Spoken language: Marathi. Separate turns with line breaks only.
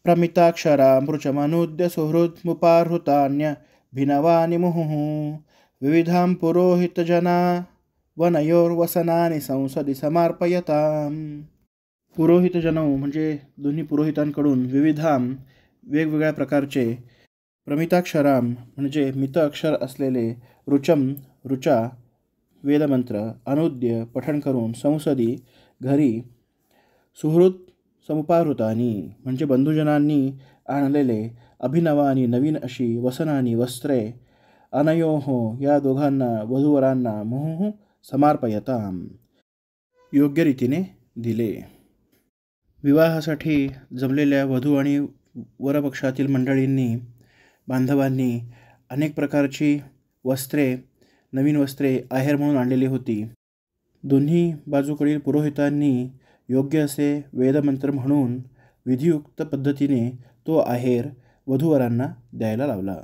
प्रमिताक्षरामृचमनूद्य सुहृद्मुपाहृतान्यभिनवानि मुहुः विविधां पुरोहितजना वनयोर्वसनानि संसदि समर्पयताम्. पुरोहितजनौ म्हणजे दोन्ही पुरोहितांकडून विविधाम वेगवेगळ्या प्रकारचे, प्रमिताक्षराम म्हणजे मित अक्षर असलेले, ऋचम ऋचा वेदमंत्र, अनुद्य पठण करून, संसदी घरी, सुहृद समुपाहृतानी म्हणजे बंधुजनांनी आणलेले, अभिनवानी नवीन अशी, वसनानी वस्त्रे, अनयोः या दोघांना वधूवरांना, मुहुः समर्पयताम योग्य रीतीने दिले. विवाहासाठी जमलेल्या वधू आणि वरपक्षातील मंडळींनी, बांधवांनी अनेक प्रकारची वस्त्रे, नवीन वस्त्रे आहेर म्हणून आणलेली होती. दोन्ही बाजूकडील पुरोहितांनी योग्य असे वेदमंत्र म्हणून विधियुक्त पद्धतीने तो आहेर वधूवरांना द्यायला लावला.